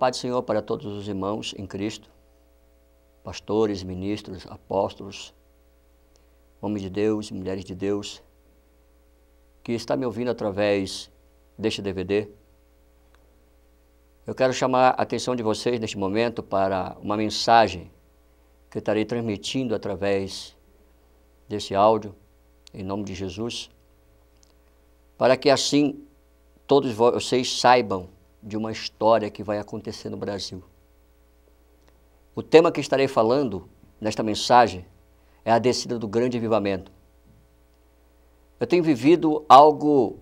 paz do Senhor para todos os irmãos em Cristo, pastores, ministros, apóstolos, homens de Deus, mulheres de Deus, que está me ouvindo através deste DVD. Eu quero chamar a atenção de vocês neste momento para uma mensagem que eu estarei transmitindo através desse áudio, em nome de Jesus, para que assim todos vocês saibam de uma história que vai acontecer no Brasil. O tema que estarei falando nesta mensagem é a descida do grande avivamento. Eu tenho vivido algo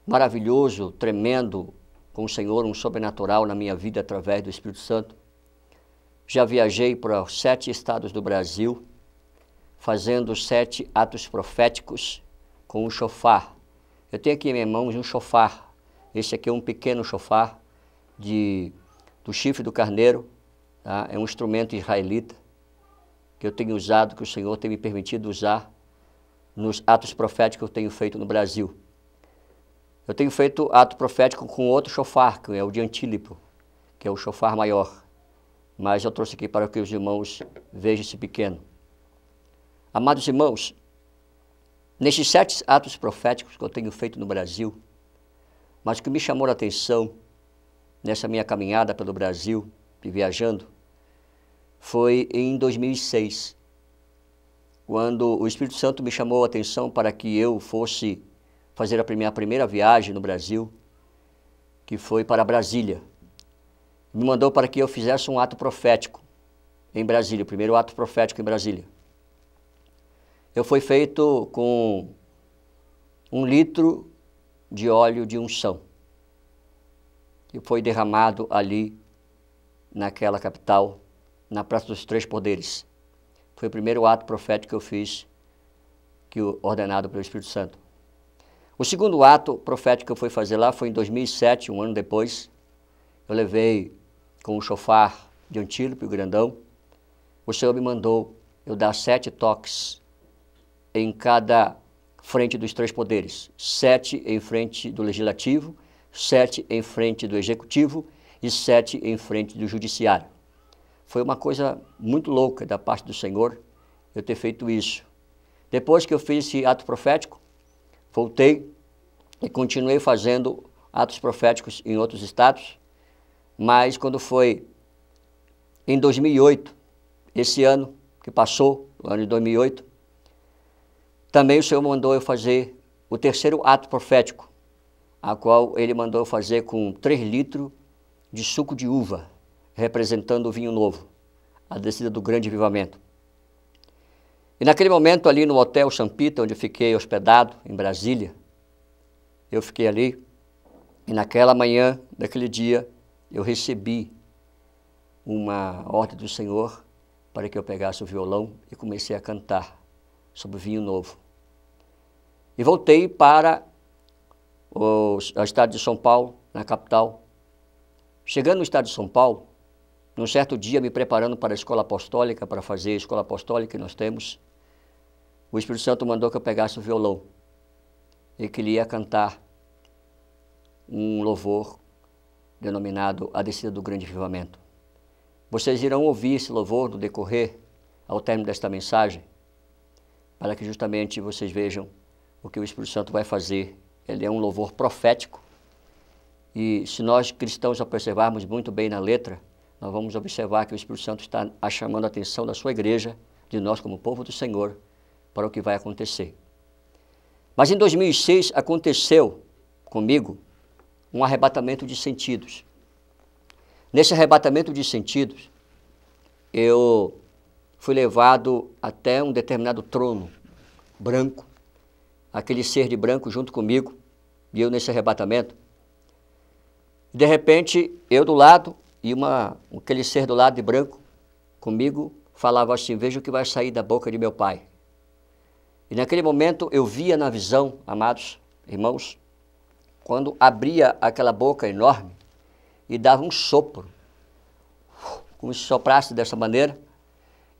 maravilhoso, tremendo com o Senhor, um sobrenatural na minha vida através do Espírito Santo. Já viajei para 7 estados do Brasil, fazendo 7 atos proféticos com o chofar. Eu tenho aqui em minhas mãos um chofar. Esse aqui é um pequeno chofar do chifre do carneiro, tá? É um instrumento israelita que eu tenho usado, que o Senhor tem me permitido usar nos atos proféticos que eu tenho feito no Brasil. Eu tenho feito ato profético com outro chofar, que é o de Antílipo, que é o chofar maior. Mas eu trouxe aqui para que os irmãos vejam esse pequeno. Amados irmãos, nesses 7 atos proféticos que eu tenho feito no Brasil, mas o que me chamou a atenção nessa minha caminhada pelo Brasil, viajando, foi em 2006, quando o Espírito Santo me chamou a atenção para que eu fosse fazer a minha primeira viagem no Brasil, que foi para Brasília. Me mandou para que eu fizesse um ato profético em Brasília, o primeiro ato profético em Brasília. Eu fui feito com 1 litro de óleo de unção, que foi derramado ali naquela capital, na Praça dos Três Poderes. Foi o primeiro ato profético que eu fiz, ordenado pelo Espírito Santo. O segundo ato profético que eu fui fazer lá foi em 2007, um ano depois. Eu levei com o chofar de Antílope, o grandão. O Senhor me mandou eu dar 7 toques em cada frente dos 3 poderes. 7 em frente do Legislativo, 7 em frente do Executivo e 7 em frente do Judiciário. Foi uma coisa muito louca da parte do Senhor eu ter feito isso. Depois que eu fiz esse ato profético, voltei e continuei fazendo atos proféticos em outros estados, mas quando foi em 2008, esse ano que passou, o ano de 2008, também o Senhor mandou eu fazer o terceiro ato profético, a qual Ele mandou eu fazer com 3 litros de suco de uva, representando o vinho novo, a descida do grande avivamento. E naquele momento ali no Hotel Champita, onde eu fiquei hospedado, em Brasília, eu fiquei ali, e naquela manhã, daquele dia, eu recebi uma ordem do Senhor para que eu pegasse o violão e comecei a cantar sobre o vinho novo. E voltei para o estado de São Paulo, na capital. Chegando no estado de São Paulo, num certo dia, me preparando para a escola apostólica, para fazer a escola apostólica que nós temos, o Espírito Santo mandou que eu pegasse o violão e que ele ia cantar um louvor denominado A Descida do Grande Avivamento. Vocês irão ouvir esse louvor no decorrer, ao término desta mensagem, para que justamente vocês vejam o que o Espírito Santo vai fazer. Ele é um louvor profético e se nós cristãos observarmos muito bem na letra, nós vamos observar que o Espírito Santo está chamando a atenção da sua igreja, de nós como povo do Senhor, para o que vai acontecer. Mas em 2006 aconteceu comigo um arrebatamento de sentidos. Nesse arrebatamento de sentidos, eu fui levado até um determinado trono branco, aquele ser de branco junto comigo, e eu nesse arrebatamento. De repente, eu do lado, e aquele ser do lado de branco comigo, falava assim: veja o que vai sair da boca de meu Pai. E naquele momento eu via na visão, amados irmãos, quando abria aquela boca enorme e dava um sopro, como se soprasse dessa maneira,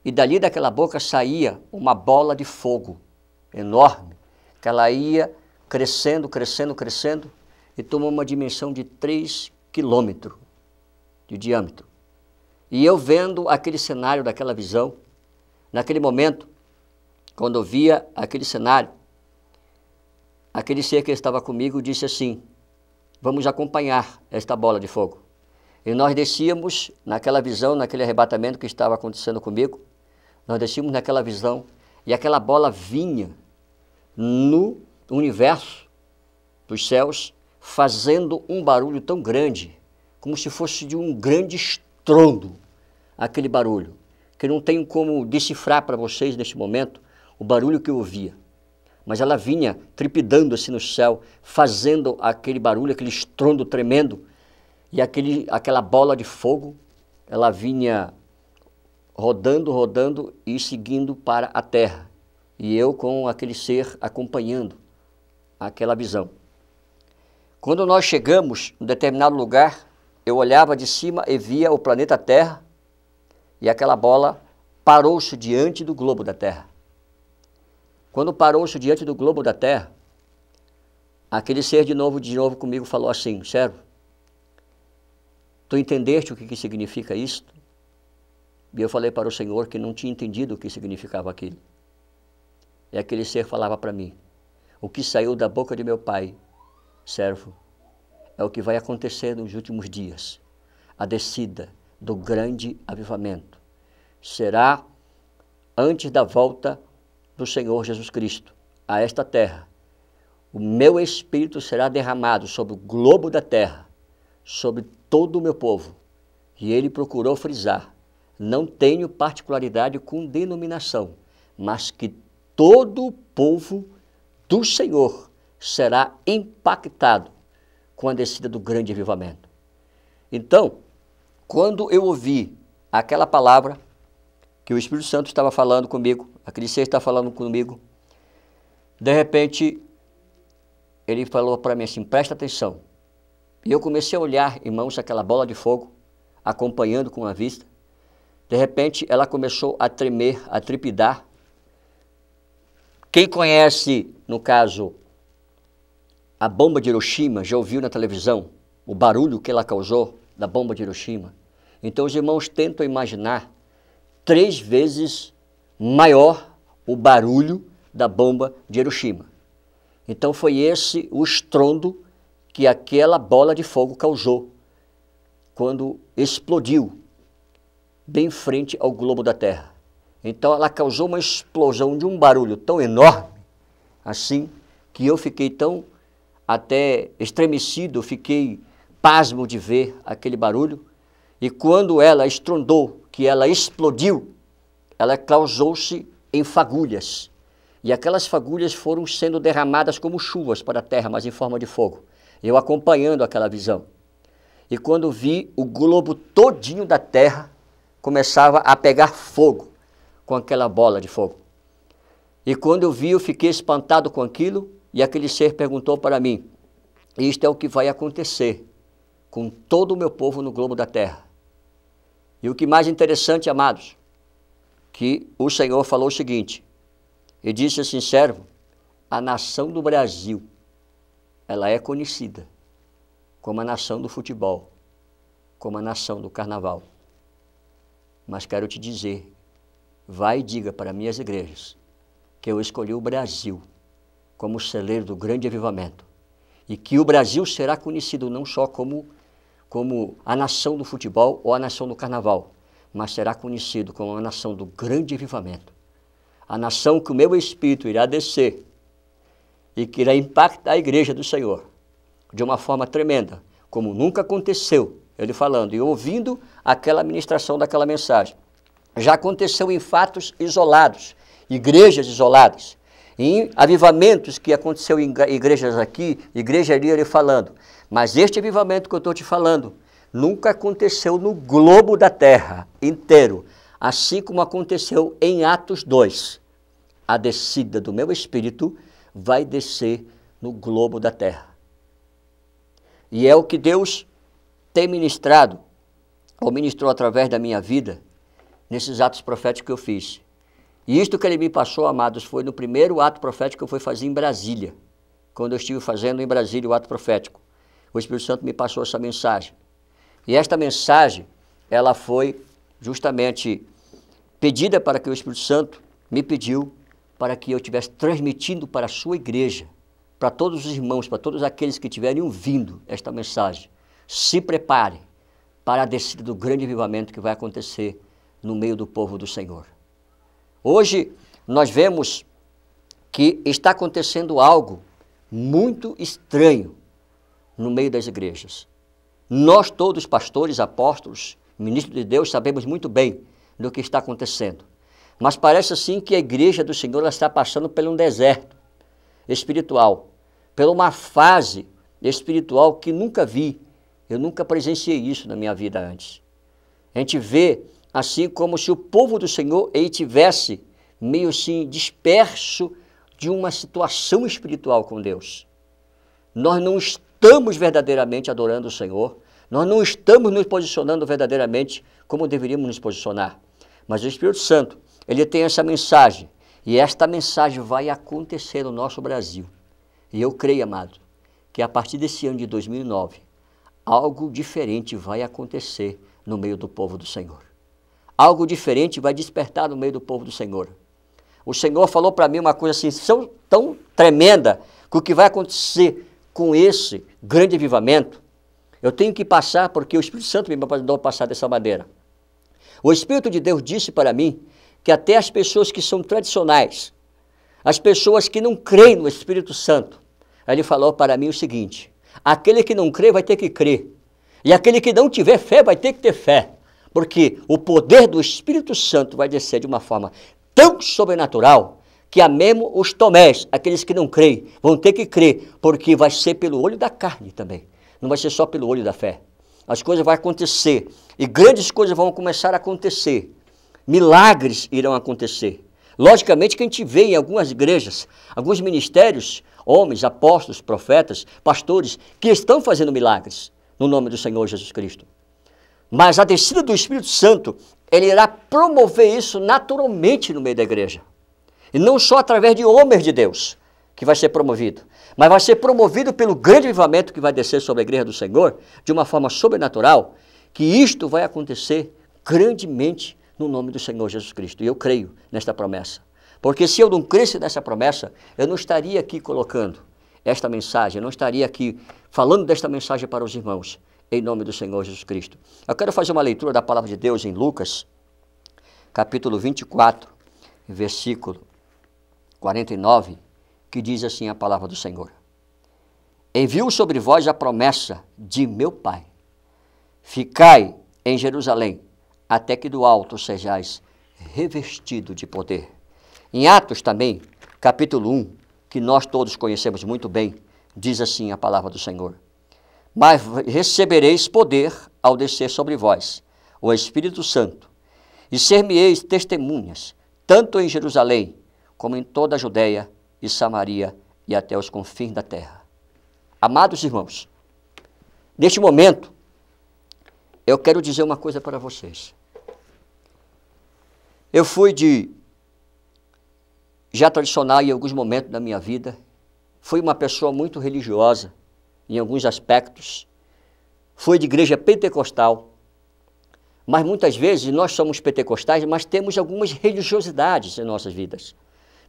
e dali daquela boca saía uma bola de fogo enorme, que ela ia crescendo, crescendo, crescendo, e tomou uma dimensão de 3 quilômetros de diâmetro. E eu vendo aquele cenário daquela visão, naquele momento, quando eu via aquele cenário, aquele ser que estava comigo disse assim: vamos acompanhar esta bola de fogo. E nós descíamos naquela visão, naquele arrebatamento que estava acontecendo comigo, nós descíamos naquela visão e aquela bola vinha no universo dos céus, fazendo um barulho tão grande, como se fosse de um grande estrondo, aquele barulho, que não tenho como decifrar para vocês neste momento o barulho que eu ouvia. Mas ela vinha trepidando assim no céu, fazendo aquele barulho, aquele estrondo tremendo, e aquela bola de fogo, ela vinha rodando, rodando e seguindo para a terra. E eu com aquele ser acompanhando aquela visão. Quando nós chegamos em determinado lugar, eu olhava de cima e via o planeta Terra, e aquela bola parou-se diante do globo da Terra. Quando parou-se diante do globo da Terra, aquele ser de novo comigo falou assim: servo, tu entendeste o que significa isto? E eu falei para o Senhor que não tinha entendido o que significava aquilo. E aquele ser falava para mim: o que saiu da boca de meu pai, servo, é o que vai acontecer nos últimos dias. A descida do grande avivamento será antes da volta do Senhor Jesus Cristo a esta terra. O meu Espírito será derramado sobre o globo da terra, sobre todo o meu povo. E ele procurou frisar: não tenho particularidade com denominação, mas que todo o povo do Senhor será impactado com a descida do grande avivamento. Então, quando eu ouvi aquela palavra que o Espírito Santo estava falando comigo, aquele ser está falando comigo, de repente, ele falou para mim assim: presta atenção. E eu comecei a olhar, irmãos, aquela bola de fogo, acompanhando com a vista. De repente, ela começou a tremer, a trepidar. Quem conhece, no caso, a bomba de Hiroshima, já ouviu na televisão o barulho que ela causou da bomba de Hiroshima? Então, os irmãos tentam imaginar 3 vezes maior o barulho da bomba de Hiroshima. Então, foi esse o estrondo que aquela bola de fogo causou quando explodiu bem em frente ao globo da Terra. Então, ela causou uma explosão de um barulho tão enorme, assim, que eu fiquei tão até estremecido, fiquei pasmo de ver aquele barulho. E quando ela estrondou, que ela explodiu, ela causou-se em fagulhas. E aquelas fagulhas foram sendo derramadas como chuvas para a terra, mas em forma de fogo. Eu acompanhando aquela visão. E quando vi, o globo todinho da terra começava a pegar fogo com aquela bola de fogo. E quando eu vi, eu fiquei espantado com aquilo, e aquele ser perguntou para mim: isto é o que vai acontecer com todo o meu povo no globo da terra. E o que mais interessante, amados, que o Senhor falou o seguinte, e disse assim: servo, a nação do Brasil, ela é conhecida como a nação do futebol, como a nação do carnaval. Mas quero te dizer, vai e diga para minhas igrejas que eu escolhi o Brasil como o celeiro do grande avivamento, e que o Brasil será conhecido não só como a nação do futebol ou a nação do carnaval, mas será conhecido como a nação do grande avivamento. A nação que o meu Espírito irá descer e que irá impactar a igreja do Senhor de uma forma tremenda, como nunca aconteceu, ele falando e ouvindo aquela ministração daquela mensagem. Já aconteceu em fatos isolados, igrejas isoladas, em avivamentos que aconteceu em igrejas aqui, igreja ali, ele falando. Mas este avivamento que eu estou te falando nunca aconteceu no globo da terra inteiro, assim como aconteceu em Atos 2. A descida do meu Espírito vai descer no globo da terra. E é o que Deus tem ministrado, ou ministrou através da minha vida, nesses atos proféticos que eu fiz. E isto que ele me passou, amados, foi no primeiro ato profético que eu fui fazer em Brasília, quando eu estive fazendo em Brasília o ato profético. O Espírito Santo me passou essa mensagem. E esta mensagem, ela foi justamente pedida para que o Espírito Santo me pediu para que eu estivesse transmitindo para a sua igreja, para todos os irmãos, para todos aqueles que estiverem ouvindo esta mensagem. Se preparem para a descida do grande avivamento que vai acontecer no meio do povo do Senhor. Hoje nós vemos que está acontecendo algo muito estranho no meio das igrejas. Nós todos, pastores, apóstolos, ministros de Deus, sabemos muito bem do que está acontecendo. Mas parece assim que a igreja do Senhor ela está passando por um deserto espiritual, por uma fase espiritual que nunca vi. Eu nunca presenciei isso na minha vida antes. A gente vê assim como se o povo do Senhor ele tivesse meio assim disperso de uma situação espiritual com Deus. Nós não estamos verdadeiramente adorando o Senhor, nós não estamos nos posicionando verdadeiramente como deveríamos nos posicionar. Mas o Espírito Santo, ele tem essa mensagem, e esta mensagem vai acontecer no nosso Brasil. E eu creio, amado, que a partir desse ano de 2009, algo diferente vai acontecer no meio do povo do Senhor. Algo diferente vai despertar no meio do povo do Senhor. O Senhor falou para mim uma coisa assim, tão tremenda, que o que vai acontecer com esse grande avivamento, eu tenho que passar, porque o Espírito Santo me mandou passar dessa maneira. O Espírito de Deus disse para mim que até as pessoas que são tradicionais, as pessoas que não creem no Espírito Santo, ele falou para mim o seguinte: aquele que não crê vai ter que crer, e aquele que não tiver fé vai ter que ter fé, porque o poder do Espírito Santo vai descer de uma forma tão sobrenatural que mesmo os tomés, aqueles que não creem, vão ter que crer, porque vai ser pelo olho da carne também, não vai ser só pelo olho da fé. As coisas vão acontecer, e grandes coisas vão começar a acontecer, milagres irão acontecer. Logicamente que a gente vê em algumas igrejas, alguns ministérios, homens, apóstolos, profetas, pastores, que estão fazendo milagres no nome do Senhor Jesus Cristo. Mas a descida do Espírito Santo, ele irá promover isso naturalmente no meio da igreja. E não só através de homens de Deus que vai ser promovido, mas vai ser promovido pelo grande avivamento que vai descer sobre a igreja do Senhor de uma forma sobrenatural, que isto vai acontecer grandemente no nome do Senhor Jesus Cristo. E eu creio nesta promessa. Porque se eu não cresce nessa promessa, eu não estaria aqui colocando esta mensagem, eu não estaria aqui falando desta mensagem para os irmãos, em nome do Senhor Jesus Cristo. Eu quero fazer uma leitura da palavra de Deus em Lucas, capítulo 24, versículo 49, que diz assim a palavra do Senhor: envio sobre vós a promessa de meu Pai. Ficai em Jerusalém, até que do alto sejais revestido de poder. Em Atos também, capítulo 1, que nós todos conhecemos muito bem, diz assim a palavra do Senhor: mas recebereis poder ao descer sobre vós o Espírito Santo, e ser-me-eis testemunhas, tanto em Jerusalém, como em toda a Judeia e Samaria e até os confins da terra. Amados irmãos, neste momento, eu quero dizer uma coisa para vocês. Eu fui já tradicional em alguns momentos da minha vida, fui uma pessoa muito religiosa em alguns aspectos, fui de igreja pentecostal, mas muitas vezes nós somos pentecostais, mas temos algumas religiosidades em nossas vidas.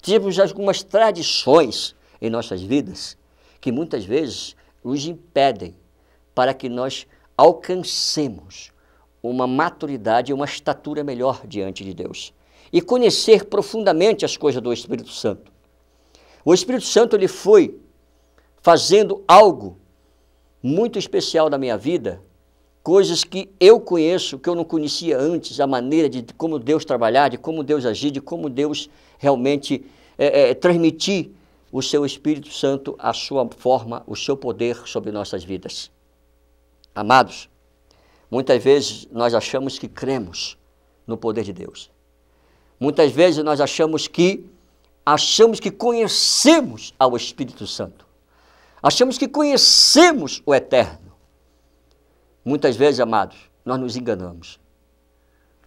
Temos algumas tradições em nossas vidas que muitas vezes nos impedem para que nós alcancemos uma maturidade e uma estatura melhor diante de Deus e conhecer profundamente as coisas do Espírito Santo. O Espírito Santo ele foi fazendo algo muito especial na minha vida, coisas que eu conheço, que eu não conhecia antes, a maneira de como Deus trabalhar, de como Deus agir, de como Deus realmente transmitir o seu Espírito Santo, a sua forma, o seu poder sobre nossas vidas. Amados, muitas vezes nós achamos que cremos no poder de Deus. Muitas vezes nós achamos que conhecemos ao Espírito Santo. Achamos que conhecemos o Eterno. Muitas vezes, amados, nós nos enganamos.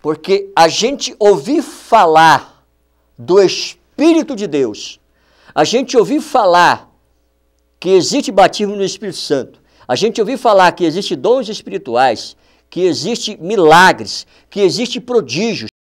Porque a gente ouvir falar do Espírito de Deus, a gente ouvir falar que existe batismo no Espírito Santo, a gente ouvir falar que existem dons espirituais, que existem milagres, que existem prodígios,